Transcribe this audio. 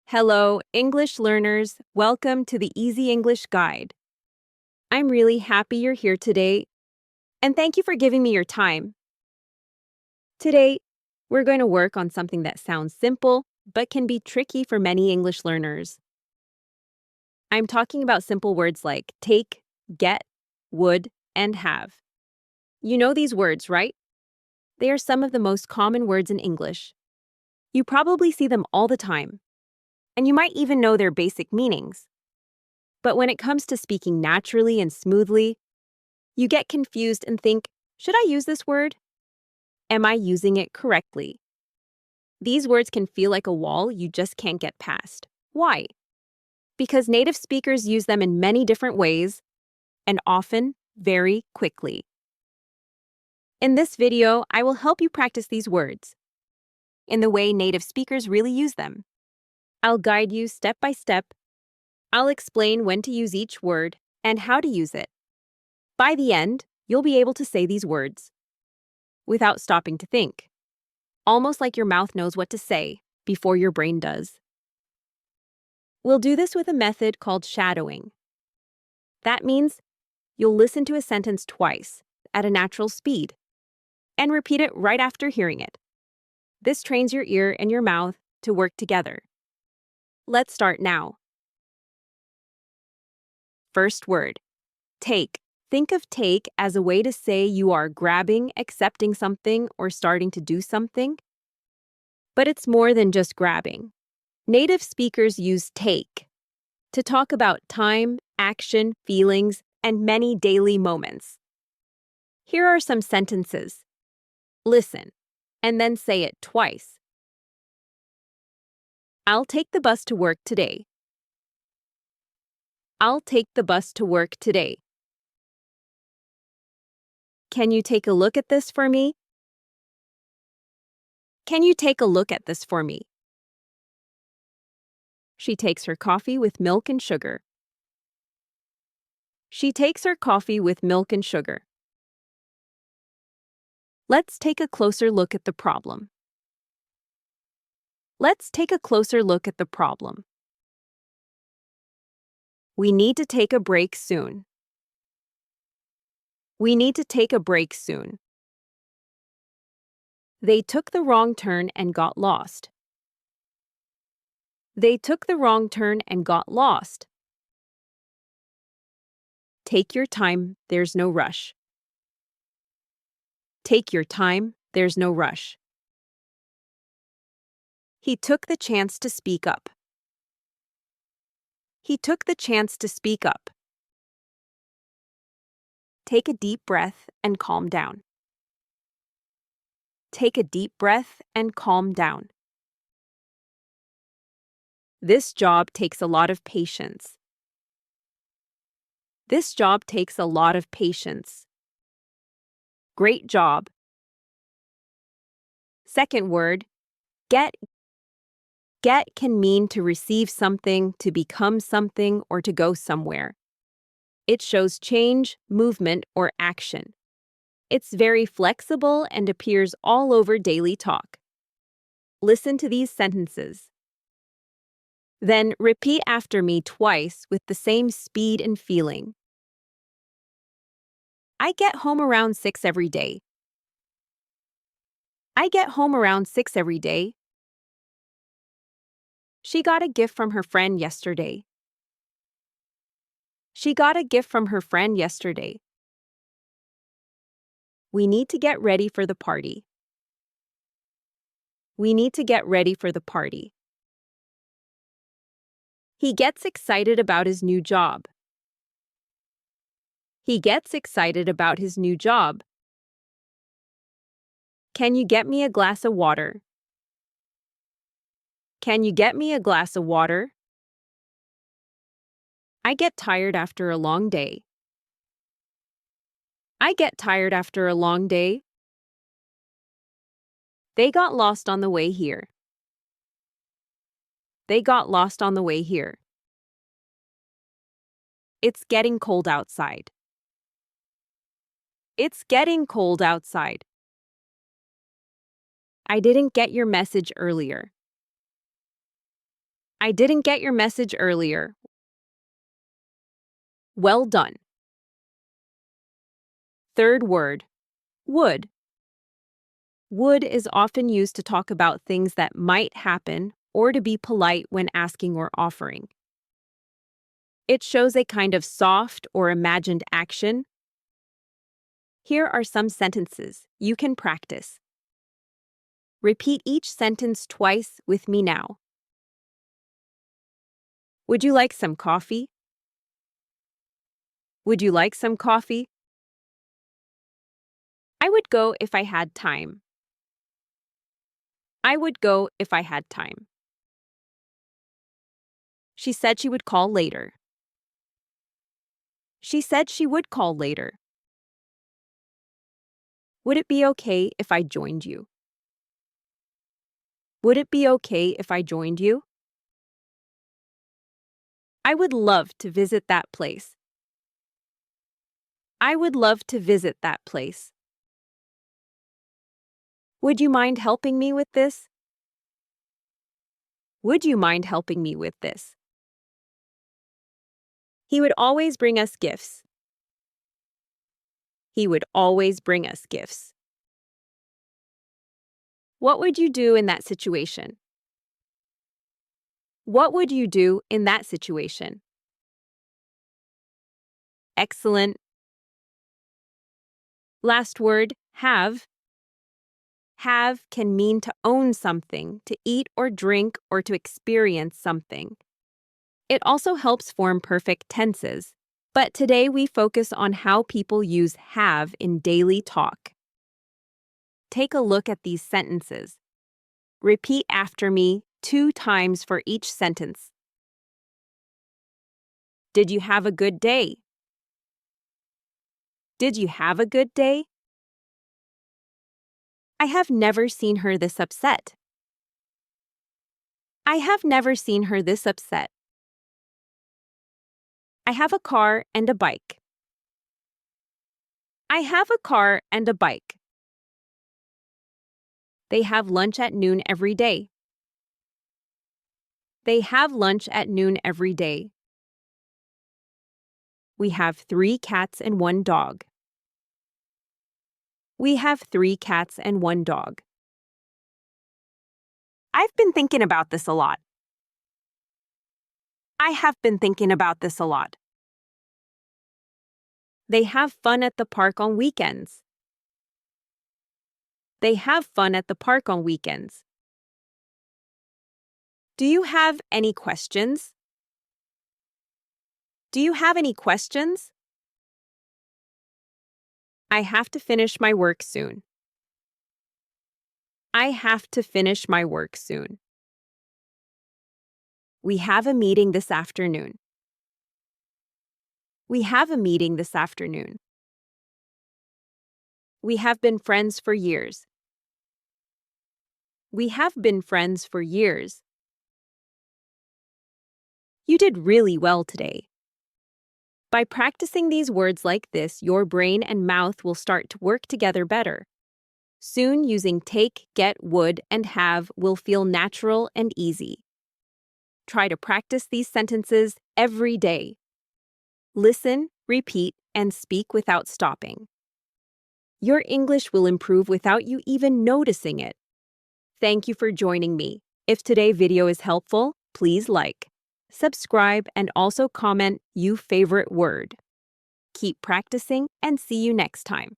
Hello, English learners. Welcome to the Easy English Guide. I'm really happy you're here today, and thank you for giving me your time. Today, we're going to work on something that sounds simple but can be tricky for many English learners. I'm talking about simple words like take, get, would, and have. You know these words, right? They are some of the most common words in English. You probably see them all the time, and you might even know their basic meanings. But when it comes to speaking naturally and smoothly, you get confused and think, should I use this word? Am I using it correctly? These words can feel like a wall you just can't get past. Why? Because native speakers use them in many different ways, and often very quickly. In this video, I will help you practice these words in the way native speakers really use them. I'll guide you step by step. I'll explain when to use each word and how to use it. By the end, you'll be able to say these words without stopping to think, almost like your mouth knows what to say before your brain does. We'll do this with a method called shadowing. That means you'll listen to a sentence twice at a natural speed and repeat it right after hearing it. This trains your ear and your mouth to work together. Let's start now. First word, take. Think of take as a way to say you are grabbing, accepting something, or starting to do something. But it's more than just grabbing. Native speakers use take to talk about time, action, feelings, and many daily moments. Here are some sentences. Listen, and then say it twice. I'll take the bus to work today. I'll take the bus to work today. Can you take a look at this for me? Can you take a look at this for me? She takes her coffee with milk and sugar. She takes her coffee with milk and sugar. Let's take a closer look at the problem. Let's take a closer look at the problem. We need to take a break soon. We need to take a break soon. They took the wrong turn and got lost. They took the wrong turn and got lost. Take your time, there's no rush. Take your time, there's no rush. He took the chance to speak up. He took the chance to speak up. Take a deep breath and calm down. Take a deep breath and calm down. This job takes a lot of patience. This job takes a lot of patience. Great job. Second word, get. Get can mean to receive something, to become something, or to go somewhere. It shows change, movement, or action. It's very flexible and appears all over daily talk. Listen to these sentences. Then repeat after me twice with the same speed and feeling. I get home around 6 every day. I get home around 6 every day. She got a gift from her friend yesterday. She got a gift from her friend yesterday. We need to get ready for the party. We need to get ready for the party. He gets excited about his new job. He gets excited about his new job. Can you get me a glass of water? Can you get me a glass of water? I get tired after a long day. I get tired after a long day. They got lost on the way here. They got lost on the way here. It's getting cold outside. It's getting cold outside. I didn't get your message earlier. I didn't get your message earlier. Well done. Third word, would. Would is often used to talk about things that might happen or to be polite when asking or offering. It shows a kind of soft or imagined action. Here are some sentences you can practice. Repeat each sentence twice with me now. Would you like some coffee? Would you like some coffee? I would go if I had time. I would go if I had time. She said she would call later. She said she would call later. Would it be okay if I joined you? Would it be okay if I joined you? I would love to visit that place. I would love to visit that place. Would you mind helping me with this? Would you mind helping me with this? He would always bring us gifts. He would always bring us gifts. What would you do in that situation? What would you do in that situation? Excellent. Last word, have. Have can mean to own something, to eat or drink, or to experience something. It also helps form perfect tenses, but today we focus on how people use have in daily talk. Take a look at these sentences. Repeat after me 2 times for each sentence. Did you have a good day? Did you have a good day? I have never seen her this upset. I have never seen her this upset. I have a car and a bike. I have a car and a bike. They have lunch at noon every day. They have lunch at noon every day. We have 3 cats and 1 dog. We have 3 cats and 1 dog. I've been thinking about this a lot. I have been thinking about this a lot. They have fun at the park on weekends. They have fun at the park on weekends. Do you have any questions? Do you have any questions? I have to finish my work soon. I have to finish my work soon. We have a meeting this afternoon. We have a meeting this afternoon. We have been friends for years. We have been friends for years. You did really well today. By practicing these words like this, your brain and mouth will start to work together better. Soon, using take, get, would, and have will feel natural and easy. Try to practice these sentences every day. Listen, repeat, and speak without stopping. Your English will improve without you even noticing it. Thank you for joining me. If today's video is helpful, please like, subscribe, and also comment your favorite word. Keep practicing and see you next time.